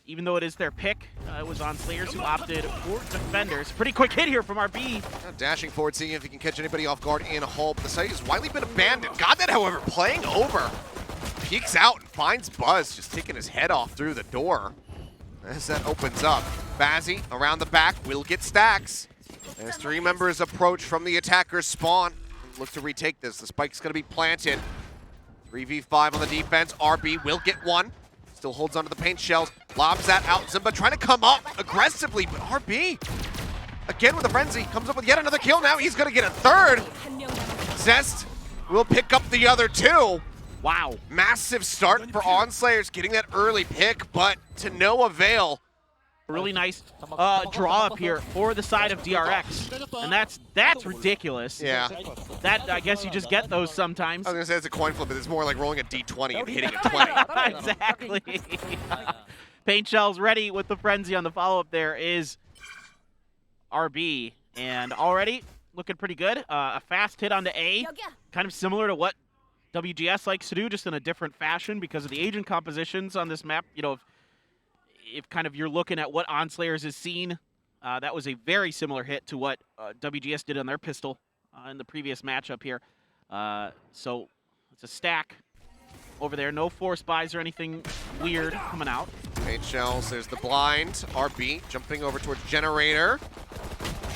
Even though it is their pick, it was on Slayers who opted for defenders. Pretty quick hit here from RB. Dashing forward, seeing if he can catch anybody off guard in a hole, but the site has widely been abandoned. Got that, however, playing over. Peeks out and finds Buzz, just taking his head off through the door. As that opens up, Bazzi around the back will get stacks. As three members approach from the attacker's spawn. Look to retake this. The spike's going to be planted. 3v5 on the defense. RB will get one. Still holds onto the paint shells. Lobs that out. Zimba trying to come up aggressively, but RB, again with a frenzy, comes up with yet another kill. Now he's going to get a third. Zest will pick up the other two. Wow. Massive start for ONSlayers, getting that early pick, but to no avail. Really nice draw up here for the side of DRX, and that's ridiculous. Yeah. That, I guess you just get those sometimes. I was gonna say it's a coin flip, but it's more like rolling a d20 and hitting a 20. Exactly. Paint shells ready with the frenzy on the follow-up. There is RB, and already looking pretty good. A fast hit onto A, kind of similar to what WGS likes to do, just in a different fashion because of the agent compositions on this map. You know, if kind of you're looking at what ONSlayers has seen, that was a very similar hit to what WGS did on their pistol in the previous matchup here. So it's a stack over there. No force buys or anything weird coming out. Paint shells, there's the blind. RB jumping over towards Generator.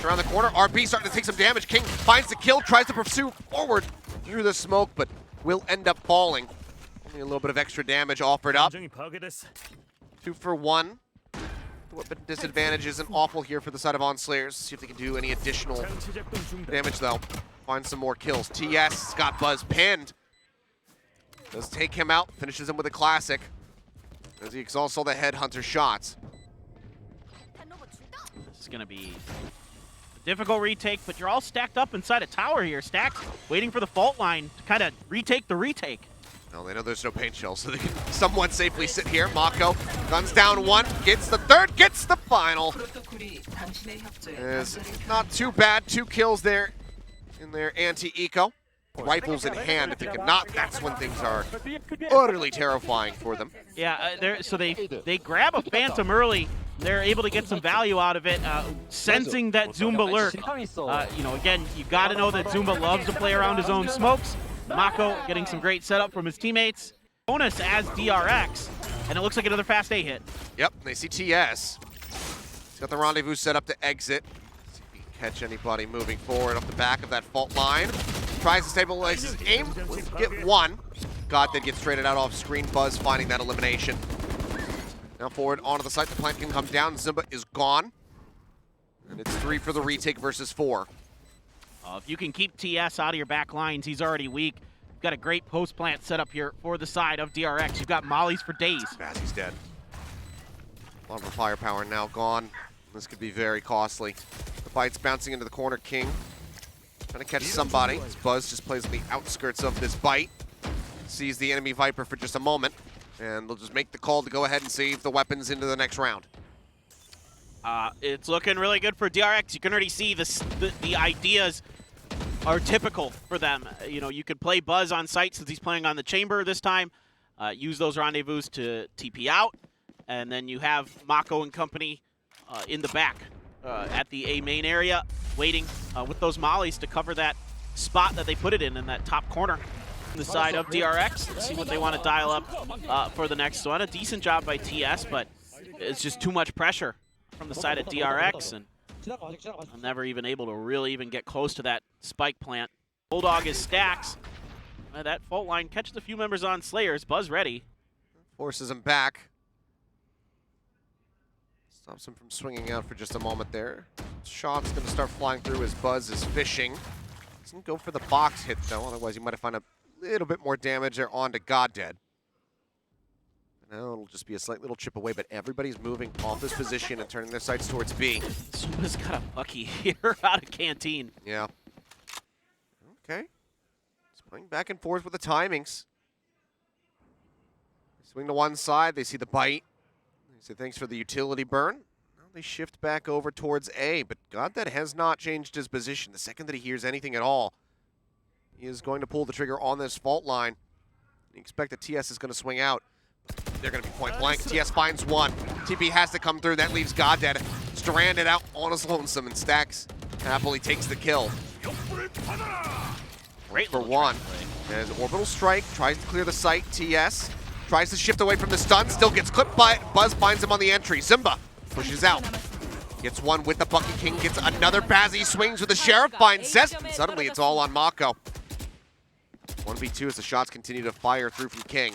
Around the corner, RB starting to take some damage. King finds the kill, tries to pursue forward through the smoke, but will end up falling. Only a little bit of extra damage offered up. 2 for 1. The weapon disadvantage isn't awful here for the side of ONSlayers. See if they can do any additional damage though. Find some more kills. TS got Buzz pinned. Does take him out, finishes him with a classic as he exhausts all the headhunter shots. This is gonna be a difficult retake, but you're all stacked up inside a tower here. Stacked, waiting for the fault line to kind of retake the retake. Well, they know there's no paint shells, so they can somewhat safely sit here. Mako guns down one, gets the third, gets the final. Is not too bad. 2 kills there in their anti-eco. Rifles in hand. If they cannot, that's when things are utterly terrifying for them. Yeah, so they grab a Phantom early. They're able to get some value out of it, sensing that Zumba lurk. You know, again, you got to know that Zumba loves to play around his own smokes. Mako getting some great setup from his teammates. ONS as DRX, and it looks like another fast A hit. Yep, they see TS. He's got the rendezvous set up to exit. See if he can catch anybody moving forward off the back of that fault line. Tries to stabilize his aim, will get one. God then gets traded out off screen. Buzz finding that elimination. Now forward onto the site, the plant can come down. Zimba is gone. And it's 3 for the retake versus 4. If you can keep TS out of your back lines, he's already weak. You've got a great post plant set up here for the side of DRX. You've got mollies for days. Bazzi's dead. A lot of firepower now gone. This could be very costly. The fight's bouncing into the corner. King trying to catch somebody. As Buzz just plays on the outskirts of this bite. Sees the enemy Viper for just a moment. And they'll just make the call to go ahead and save the weapons into the next round. It's looking really good for DRX. You can already see the ideas are typical for them. You know, you could play Buzz on site since he's playing on the chamber this time. Use those rendezvous to TP out. And then you have Mako and company in the back at the A main area, waiting with those mollies to cover that spot that they put it in that top corner. On the side of DRX, let's see what they want to dial up for the next one. A decent job by TS, but it's just too much pressure from the side of DRX, and I'm never even able to really even get close to that spike plant. Bulldog is stacks. That fault line catches a few members on Slayers. Buzz ready. Forces him back. Stops him from swinging out for just a moment there. Shot's going to start flying through as Buzz is fishing. Doesn't go for the box hit, though. Otherwise, you might have found a little bit more damage there onto Goddead. Now it'll just be a slight little chip away, but everybody's moving off this position and turning their sights towards B. Zumba's got a Bucky here out of Canteen. Yeah. Okay. Just playing back and forth with the timings. Swing to one side, they see the bite. They say thanks for the utility burn. Now they shift back over towards A, but Goddead has not changed his position. The second that he hears anything at all, he is going to pull the trigger on this fault line. You expect that TS is going to swing out. they're going to be point blank. TS finds one. TP has to come through. That leaves Goddead stranded out on his lonesome, and Stacks happily takes the kill. Great for one. As Orbital Strike tries to clear the site. TS tries to shift away from the stun, still gets clipped by it. Buzz finds him on the entry. Zimba pushes out. Gets one with the Bucky King, gets another Bazzi, swings with the Sheriff, finds Zest, and suddenly it's all on Mako. 1v2 as the shots continue to fire through from King.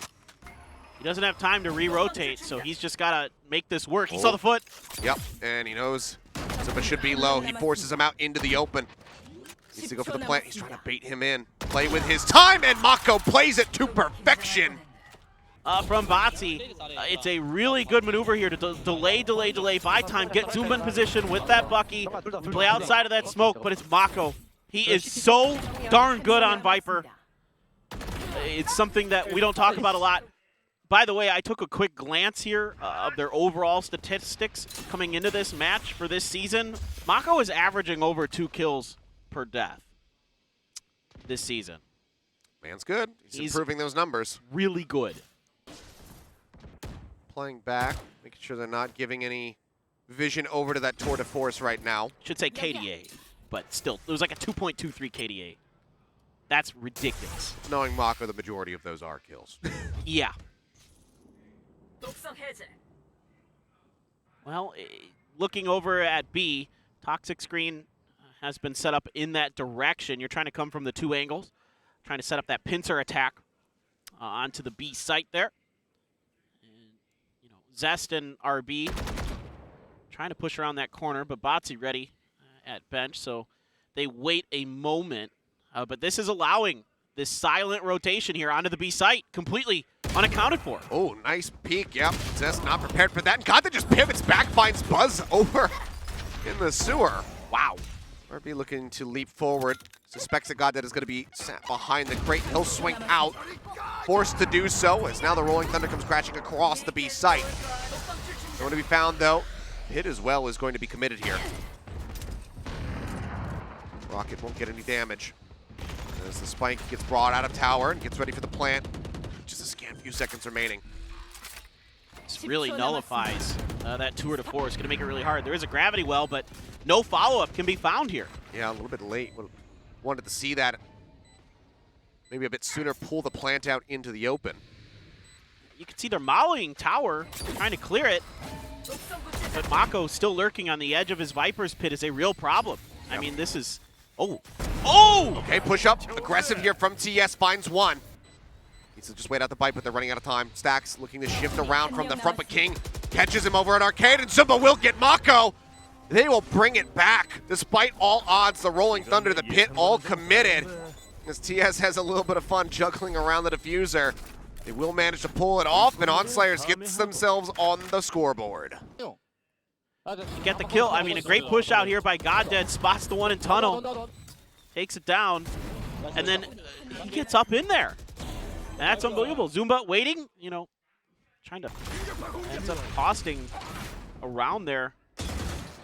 He doesn't have time to re-rotate, so he's just got to make this work. He saw the foot. Yep, and he knows Zimba should be low. He forces him out into the open. Needs to go for the plant. He's trying to bait him in. Play with his time, and Mako plays it to perfection. From Bazzi, it's a really good maneuver here to delay, buy time, get Zumba in position with that Bucky, play outside of that smoke, but it's Mako. He is so darn good on Viper. It's something that we don't talk about a lot. By the way, I took a quick glance here of their overall statistics coming into this match for this season. Mako is averaging over 2 kills per death this season. Man's good. He's improving those numbers. Really good. Playing back, making sure they're not giving any vision over to that tour de force right now. Should say KDA, but still, it was like a 2.23 KDA. That's ridiculous. Knowing Mako, the majority of those are kills. Yeah. Well, looking over at B, Toxic Screen has been set up in that direction. You're trying to come from the 2 angles, trying to set up that pincer attack onto the B site there. Zest and RB trying to push around that corner, but Bazzi ready at bench, so they wait a moment. But this is allowing this silent rotation here onto the B site, completely unaccounted for. Oh, nice peek. Yep, Zest not prepared for that. And Goddead just pivots back, finds Buzz over in the sewer. Wow. RB looking to leap forward. Suspects that Goddead is going to be sat behind the crate. He'll swing out, forced to do so, as now the Rolling Thunder comes crashing across the B site. Nowhere to be found, though. Hit as well is going to be committed here. Rocket won't get any damage. As the spike gets brought out of tower and gets ready for the plant. Just a scant few seconds remaining. This really nullifies that tour de force. Going to make it really hard. There is a gravity well, but no follow-up can be found here. Yeah, a little bit late. Wanted to see that maybe a bit sooner, pull the plant out into the open. You can see they're mauling tower, trying to clear it. But Mako still lurking on the edge of his Viper's pit is a real problem. Yep. I mean, this is... Oh! Okay, push up. Aggressive here from TS, finds one. Needs to just wait out the bite, but they're running out of time. Stacks looking to shift around from the front, but King catches him over at Arcade, and Zumba will get Mako. They will bring it back. Despite all odds, the Rolling Thunder, the pit, all committed. As TS has a little bit of fun juggling around the diffuser. They will manage to pull it off, and OnSlayers gets themselves on the scoreboard. Get the kill. I mean, a great push out here by Goddead. Spots the one in tunnel. Takes it down. And then he gets up in there. That's unbelievable. Zumba waiting, you know, trying to ends up costing around there.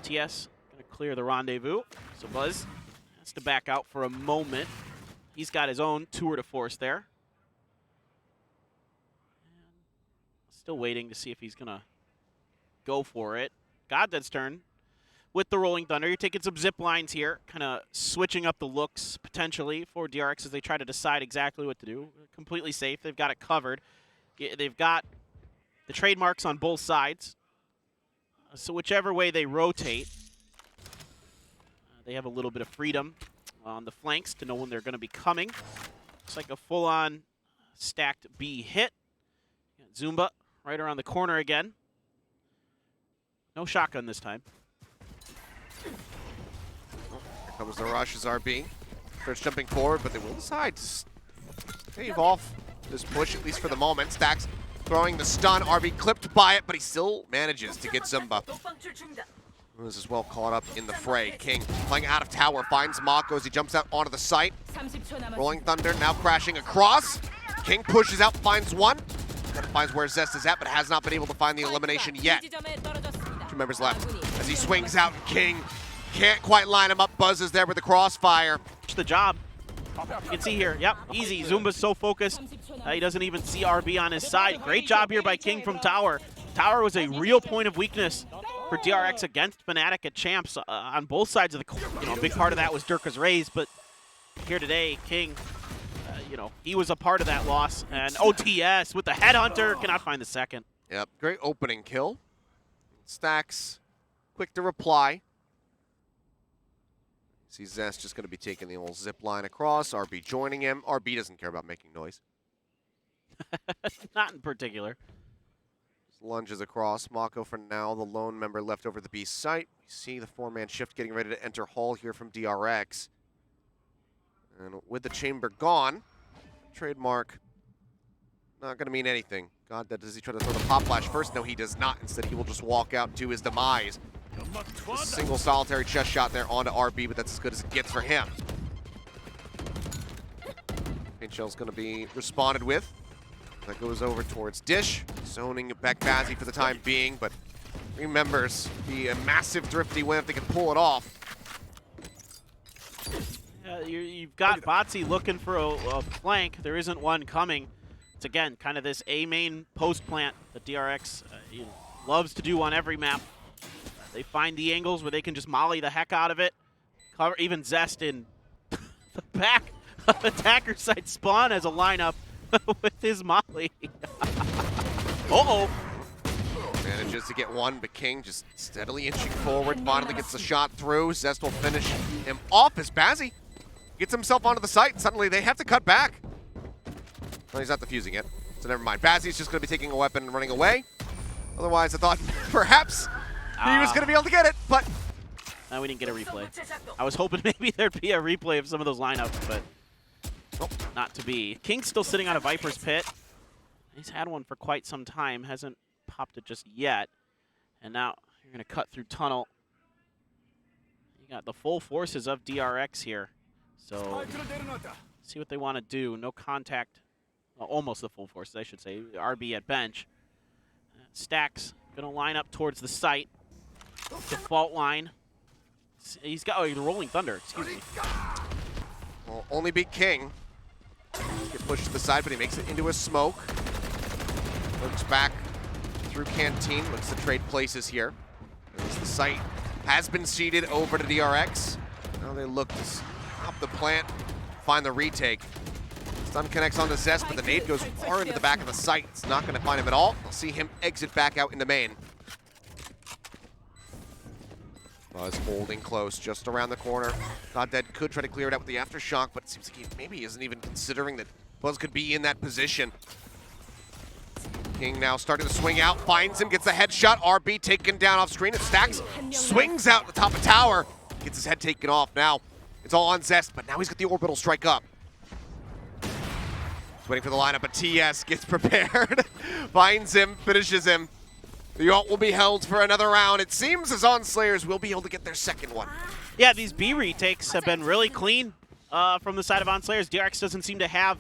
TS going to clear the rendezvous. So Buzz has to back out for a moment. He's got his own tour de force there. Still waiting to see if he's going to go for it. Goddead's turn with the Rolling Thunder. You're taking some zip lines here, kind of switching up the looks potentially for DRX as they try to decide exactly what to do. Completely safe. They've got it covered. They've got the trademarks on both sides. So whichever way they rotate, they have a little bit of freedom on the flanks to know when they're going to be coming. It's like a full-on stacked B hit. Zumba right around the corner again. No shotgun this time. Here comes the rush as RB. Starts jumping forward, but they will decide to stave off this push, at least for the moment. Stacks throwing the stun. RB clipped by it, but he still manages to get Zumba. This is well caught up in the fray. King playing out of tower, finds Mako as he jumps out onto the site. Rolling Thunder now crashing across. King pushes out, finds one. Finds where Zest is at, but has not been able to find the elimination yet. 2 members left as he swings out. King can't quite line him up. Buzz is there with the crossfire. The job. You can see here, yep, easy. Zumba's so focused, he doesn't even see RB on his side. Great job here by King from Tower. Tower was a real point of weakness for DRX against Fnatic at Champs on both sides of the court. You know, a big part of that was Durka's raise, but here today, King, you know, he was a part of that loss. And OTS with the Headhunter, cannot find the second. Yep, great opening kill. Stacks, quick to reply. See Zest just going to be taking the old zip line across. RB joining him. RB doesn't care about making noise. Not in particular. Just lunges across. Mako for now, the lone member left over the B site. We see the four-man shift getting ready to enter Hall here from DRX. And with the chamber gone, trademark not going to mean anything. God, does he try to throw the pop flash first? No, he does not. Instead, he will just walk out to his demise. A single solitary chest shot there onto RB, but that's as good as it gets for him. Paint shell's going to be responded with. That goes over towards Dish, zoning back Bazzi for the time being, but remembers be a massive thrifty win if they can pull it off. You've got Batsy looking for a flank. There isn't one coming. It's again kind of this A main post plant that DRX loves to do on every map. They find the angles where they can just molly the heck out of it. Cover even Zest in the back of attacker side spawn as a lineup with his molly. Uh-oh. Manages to get one, but King just steadily inching forward. Finally gets the shot through. Zest will finish him off as Bazzi gets himself onto the site, and suddenly they have to cut back. Well, he's not defusing it, so never mind. Bazzi's just going to be taking a weapon and running away. Otherwise, I thought perhaps he was going to be able to get it, but... No, we didn't get a replay. I was hoping maybe there'd be a replay of some of those lineups, but not to be. King's still sitting on a Viper's Pit. He's had one for quite some time, hasn't popped it just yet. And now you're going to cut through tunnel. You got the full forces of DRX here. So see what they want to do. No contact. Well, almost the full forces, I should say. RB at bench. Stacks going to line up towards the site. Default line. He's got the Rolling Thunder, excuse me. Well, only beat King. Get pushed to the side, but he makes it into a smoke. Looks back through Canteen, looks to trade places here. As the site has been ceded over to DRX. Now they look to stop the plant, find the retake. Stun connects onto Zest, but the nade goes far into the back of the site. It's not going to find him at all. We'll see him exit back out into main. Buzz holding close just around the corner. Thought Dead could try to clear it out with the aftershock, but it seems like he maybe isn't even considering that Buzz could be in that position. King now starting to swing out, finds him, gets a headshot. RB taken down off screen, and Stacks swings out the top of tower. Gets his head taken off now. It's all on Zest, but now he's got the orbital strike up. He's waiting for the lineup, but TS gets prepared. Finds him, finishes him. The ult will be held for another round. It seems as On Slayers will be able to get their second one. Yeah, these B retakes have been really clean from the side of On Slayers. DRX doesn't seem to have